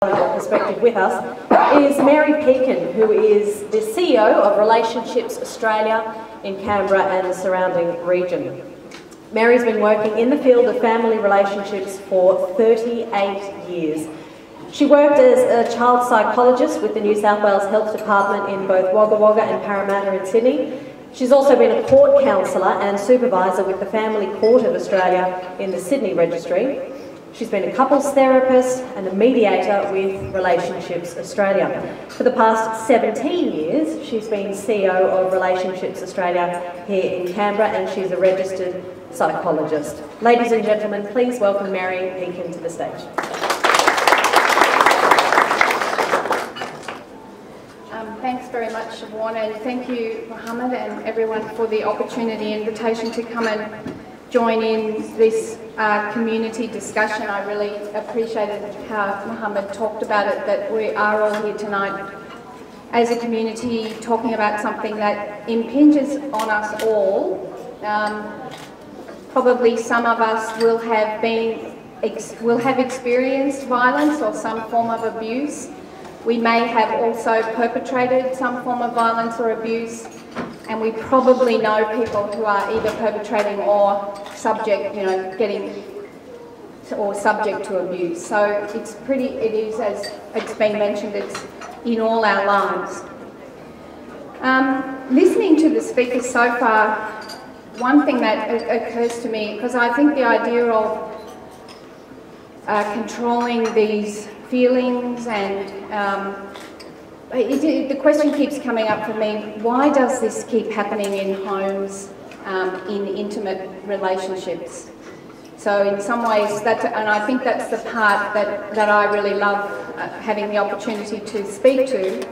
perspective with us is Mary Pekin, who is the CEO of Relationships Australia in Canberra and the surrounding region. Mary's been working in the field of family relationships for 38 years. She worked as a child psychologist with the New South Wales Health Department in both Wagga Wagga and Parramatta in Sydney. She's also been a court counsellor and supervisor with the Family Court of Australia in the Sydney Registry. She's been a couples therapist and a mediator with Relationships Australia. For the past 17 years, she's been CEO of Relationships Australia here in Canberra, and she's a registered psychologist. Ladies and gentlemen, please welcome Mary Pekin to the stage. Thanks very much, Siobhan, and thank you, Mohammed, and everyone for the opportunity and invitation to come and join in this community discussion. I really appreciated how Mohammed talked about it, that we are all here tonight as a community talking about something that impinges on us all. Probably some of us will have experienced violence or some form of abuse. We may have also perpetrated some form of violence or abuse, and we probably know people who are either perpetrating or subject, subject to abuse. So it is, as it's been mentioned, it's in all our lives. Listening to the speakers so far, one thing that occurs to me, because I think the idea of controlling these feelings and the question keeps coming up for me, why does this keep happening in homes, in intimate relationships? So in some ways, and I think that's the part that I really love having the opportunity to speak to.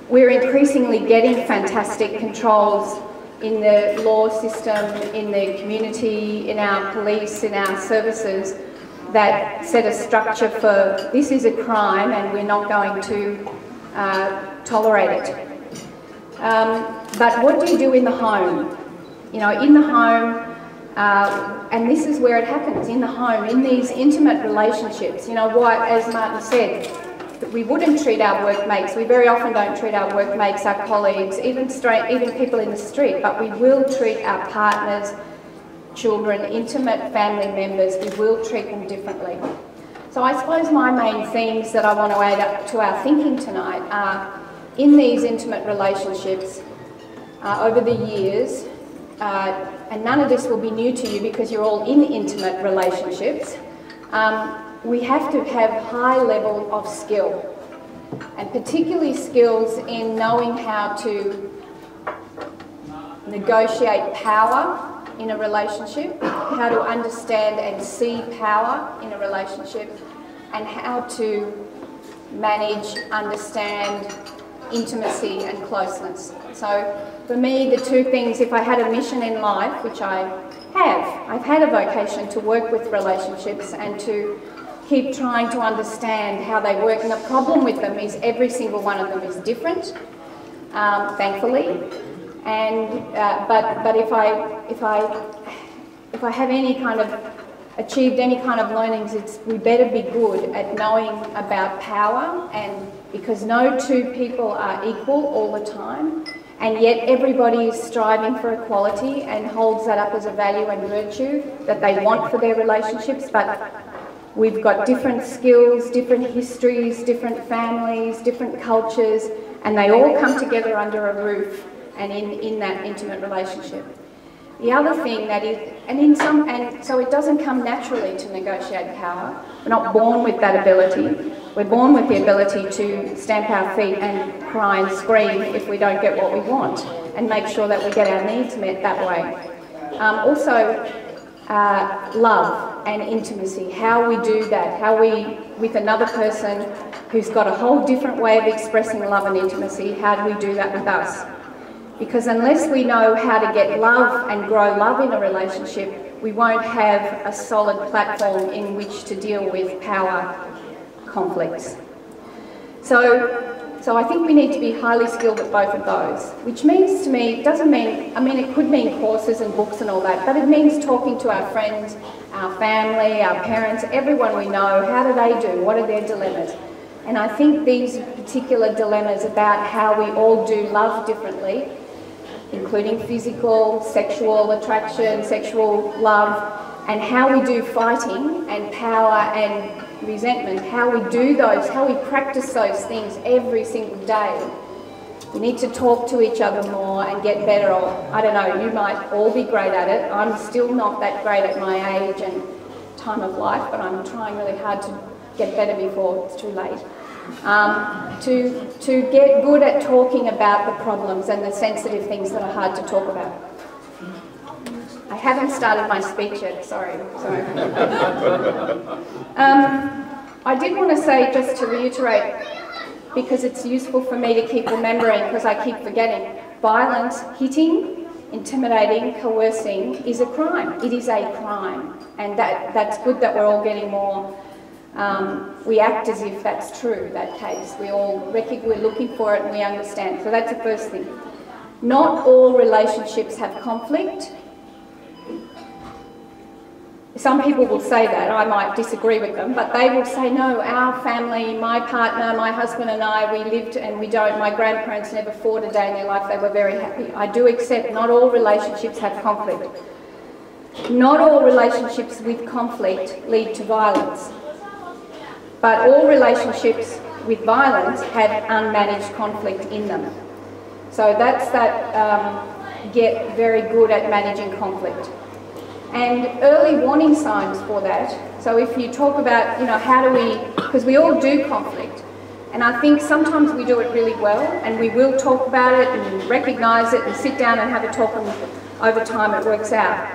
We're increasingly getting fantastic controls in the law system, in the community, in our police, in our services, that set a structure for this is a crime and we're not going to tolerate it. But what do you do in the home? In the home, and this is where it happens, in the home, in these intimate relationships. As Martin said, we wouldn't treat our workmates, we very often don't treat our workmates, our colleagues, even people in the street, but we will treat our partners, children, intimate family members, we will treat them differently. So I suppose my main themes that I want to add up to our thinking tonight are, in these intimate relationships, over the years, and none of this will be new to you because you're all in intimate relationships, we have to have high level of skill, and particularly skills in knowing how to negotiate power in a relationship, how to understand and see power in a relationship, and how to manage, understand intimacy and closeness. So for me, the two things, if I had a mission in life, which I've had a vocation to work with relationships and to keep trying to understand how they work, and the problem with them is every single one of them is different, thankfully. And but if I have any kind of achieved any kind of learnings, we better be good at knowing about power, and because no two people are equal all the time, and yet everybody is striving for equality and holds that up as a value and virtue that they want for their relationships, but we've got different skills, different histories, different families, different cultures, and they all come together under a roof and in that intimate relationship. The other thing that is, and so it doesn't come naturally to negotiate power. We're not born with that ability. We're born with the ability to stamp our feet and cry and scream if we don't get what we want, and make sure that we get our needs met that way. Also, love and intimacy, how we do that, how we, with another person who's got a whole different way of expressing love and intimacy, how do we do that with us? Because unless we know how to get love and grow love in a relationship, we won't have a solid platform in which to deal with power conflicts. So I think we need to be highly skilled at both of those, which means to me, it doesn't mean, it could mean courses and books and all that, but it means talking to our friends, our family, our parents, everyone we know, how do they do? What are their dilemmas? And I think these particular dilemmas about how we all do love differently, including physical, sexual attraction, sexual love, and how we do fighting and power and resentment, how we do those, how we practice those things every single day. We need to talk to each other more and get better. I don't know, you might all be great at it. I'm still not that great at my age and time of life, but I'm trying really hard to get better before it's too late. To get good at talking about the problems and the sensitive things that are hard to talk about. I haven't started my speech yet, sorry. I did want to say, just to reiterate, because it's useful for me to keep remembering, because I keep forgetting, violence, hitting, intimidating, coercing is a crime. It is a crime. And that's good that we're all getting more, we act as if that's true, that case. We're looking for it and we understand. So that's the first thing. Not all relationships have conflict. Some people will say that, I might disagree with them, but they will say, no, our family, my partner, my husband and I, we lived and we don't, my grandparents never fought a day in their life, they were very happy. I do accept not all relationships have conflict. Not all relationships with conflict lead to violence, but all relationships with violence have unmanaged conflict in them. So that's get very good at managing conflict. And early warning signs for that. So if you talk about, how do we, because we all do conflict, and I think sometimes we do it really well, and we will talk about it and recognise it and sit down and have a talk, and over time it works out.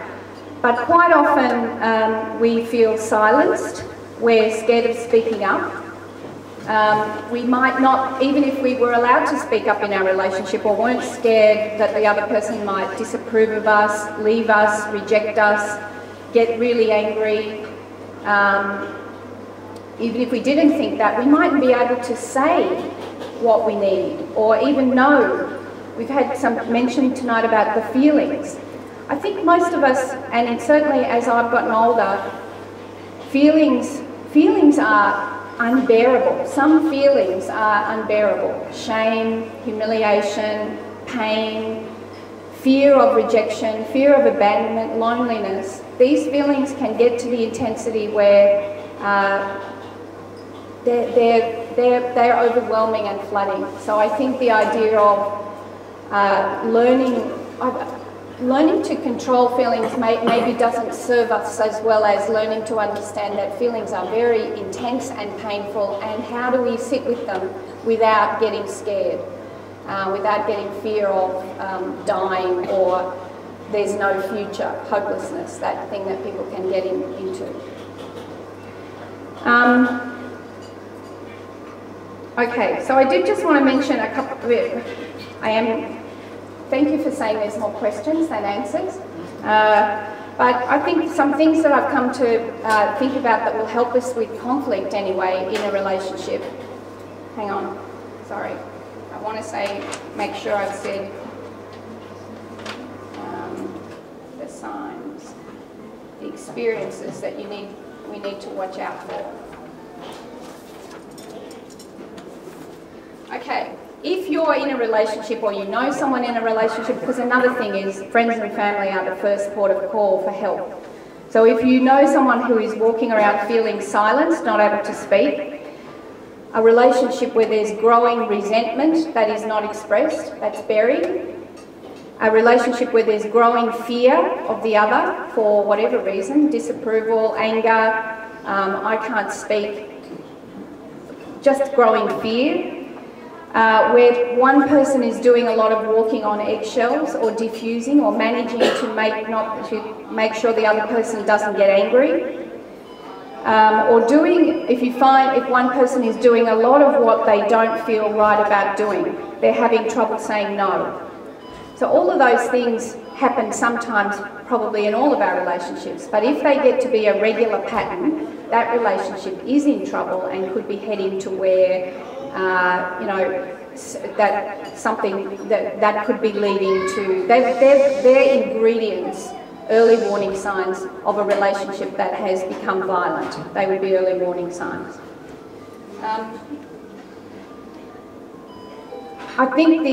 But quite often we feel silenced, we're scared of speaking up. We might not, even if we were allowed to speak up in our relationship or weren't scared that the other person might disapprove of us, leave us, reject us, get really angry. Even if we didn't think that, we mightn't be able to say what we need or even know. We've had some mention tonight about the feelings. I think most of us, and certainly as I've gotten older, feelings are unbearable. Some feelings are unbearable. Shame, humiliation, pain, fear of rejection, fear of abandonment, loneliness. These feelings can get to the intensity where they're overwhelming and flooding. So I think the idea of learning to control feelings maybe doesn't serve us as well as learning to understand that feelings are very intense and painful, and how do we sit with them without getting scared, without getting fear of dying or there's no future, hopelessness, that thing that people can get into. Okay, so I did just want to mention a couple of it. Thank you for saying there's more questions than answers. But I think some things that I've come to think about that will help us with conflict anyway in a relationship. Hang on, sorry. I want to make sure I've said the signs, the experiences that we need to watch out for. Okay. If you're in a relationship or you know someone in a relationship, because another thing is friends and family are the first port of call for help. So if you know someone who is walking around feeling silenced, not able to speak, a relationship where there's growing resentment that is not expressed, that's buried, a relationship where there's growing fear of the other for whatever reason, disapproval, anger, I can't speak, just growing fear, where one person is doing a lot of walking on eggshells or diffusing or managing to make sure the other person doesn't get angry, or if one person is doing a lot of what they don't feel right about doing, they're having trouble saying no. So all of those things happen sometimes, probably in all of our relationships, but if they get to be a regular pattern, that relationship is in trouble and could be heading to where that something that could be leading to, they're ingredients early warning signs of a relationship that has become violent. They would be early warning signs. I think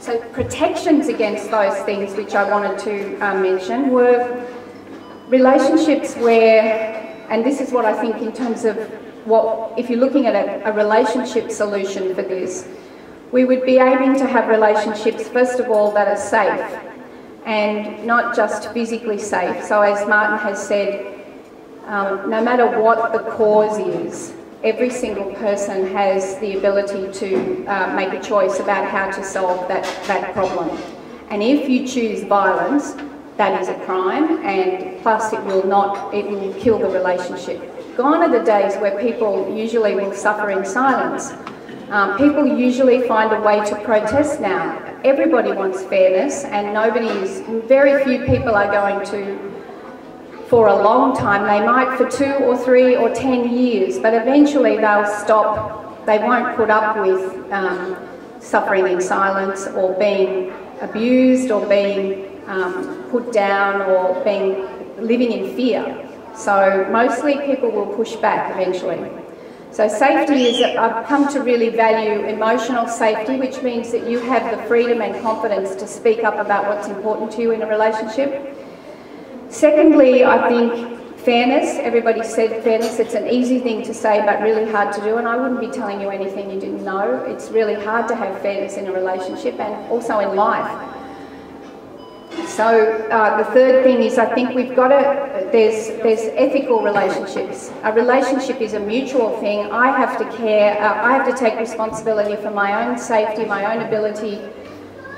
so protections against those things which I wanted to mention were relationships where, and this is what I think in terms of what, if you're looking at a relationship solution for this, we would be aiming to have relationships, first of all, that are safe and not just physically safe. So as Martin has said, no matter what the cause is, every single person has the ability to make a choice about how to solve that problem. And if you choose violence, that is a crime, and plus it will kill the relationship. Gone are the days where people usually will suffer in silence. People usually find a way to protest now. Everybody wants fairness, and very few people are going to, for a long time. They might for 2 or 3 or 10 years, but eventually they'll stop. They won't put up with suffering in silence or being abused or being put down or living in fear. So mostly people will push back eventually. So safety is, I've come to really value emotional safety, which means that you have the freedom and confidence to speak up about what's important to you in a relationship. Secondly, I think fairness. Everybody said fairness. It's an easy thing to say but really hard to do, and I wouldn't be telling you anything you didn't know. It's really hard to have fairness in a relationship and also in life. So the third thing is, I think we've got to, there's ethical relationships. A relationship is a mutual thing. I have to care, I have to take responsibility for my own safety, my own ability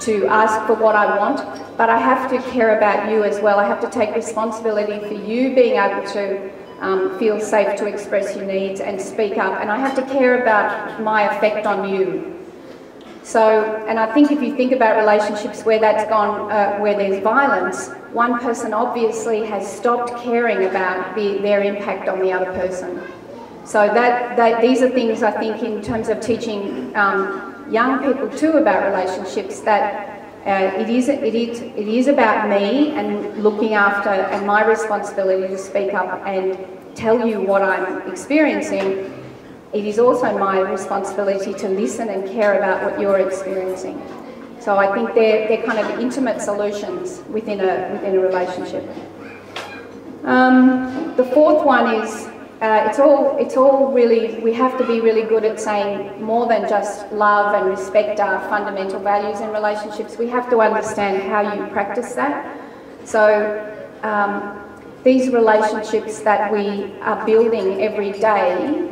to ask for what I want, but I have to care about you as well. I have to take responsibility for you being able to feel safe to express your needs and speak up, and I have to care about my effect on you. So, and I think if you think about relationships where that's gone, where there's violence, one person obviously has stopped caring about their impact on the other person. So these are things I think in terms of teaching young people too about relationships, that it is about me and looking after and my responsibility to speak up and tell you what I'm experiencing. It is also my responsibility to listen and care about what you're experiencing. So I think they're kind of intimate solutions within a relationship. The fourth one is it's all really, we have to be really good at saying more than just love and respect our fundamental values in relationships. We have to understand how you practice that. So these relationships that we are building every day,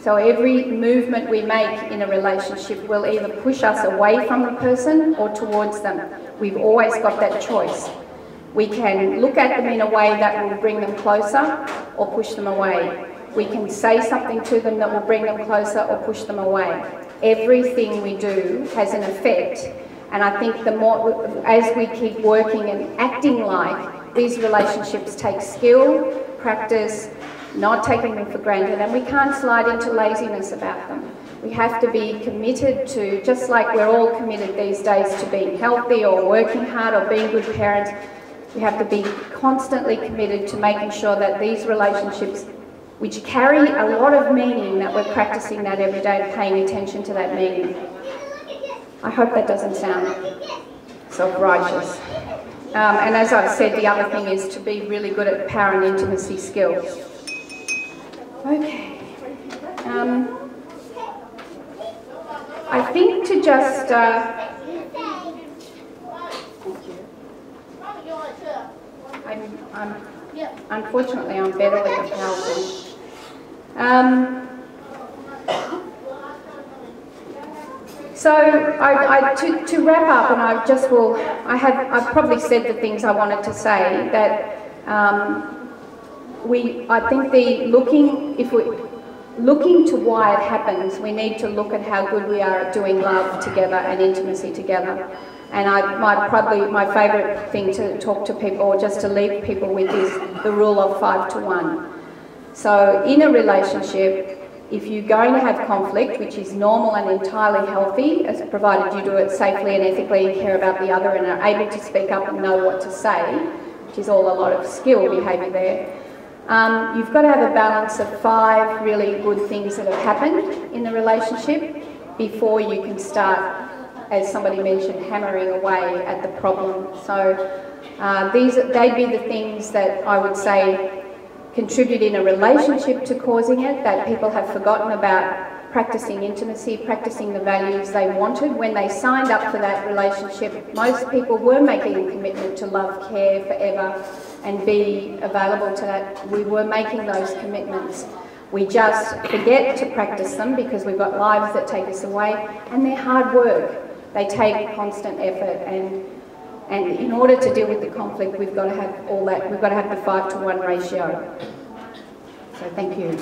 so every movement we make in a relationship will either push us away from the person or towards them. We've always got that choice. We can look at them in a way that will bring them closer or push them away. We can say something to them that will bring them closer or push them away. Everything we do has an effect, and I think the more, as we keep working and acting like, these relationships take skill, practice, not taking them for granted, and we can't slide into laziness about them. We have to be committed to, just like we're all committed these days to being healthy or working hard or being good parents, we have to be constantly committed to making sure that these relationships, which carry a lot of meaning, that we're practicing that every day, paying attention to that meaning. I hope that doesn't sound self-righteous. And as I've said, the other thing is to be really good at power and intimacy skills. Okay. I think to just... unfortunately, I'm better with a PowerPoint. So to wrap up, and I've probably said the things I wanted to say, that I think if we're looking to why it happens, we need to look at how good we are at doing love together and intimacy together. And my favourite thing to talk to people, or just to leave people with, is the rule of 5 to 1. So in a relationship, If you're going to have conflict, which is normal and entirely healthy, as provided you do it safely and ethically and care about the other and are able to speak up and know what to say, which is all a lot of skill behaviour there, you've got to have a balance of 5 really good things that have happened in the relationship before you can start, as somebody mentioned, hammering away at the problem. So they'd be the things that I would say contribute in a relationship to causing it, that people have forgotten about practicing intimacy, practicing the values they wanted. When they signed up for that relationship, most people were making a commitment to love, care forever and be available to that. We were making those commitments. We just forget to practice them because we've got lives that take us away, and they're hard work. They take constant effort, and in order to deal with the conflict, we've got to have all that. We've got to have the 5-to-1 ratio. So thank you.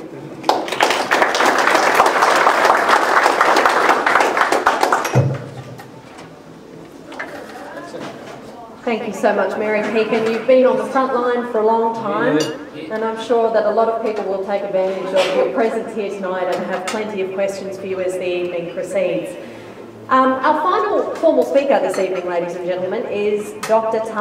Thank you so much, Mary Pekin. You've been on the front line for a long time, and I'm sure that a lot of people will take advantage of your presence here tonight and have plenty of questions for you as the evening proceeds. Our final formal speaker this evening, ladies and gentlemen, is Dr. Tam.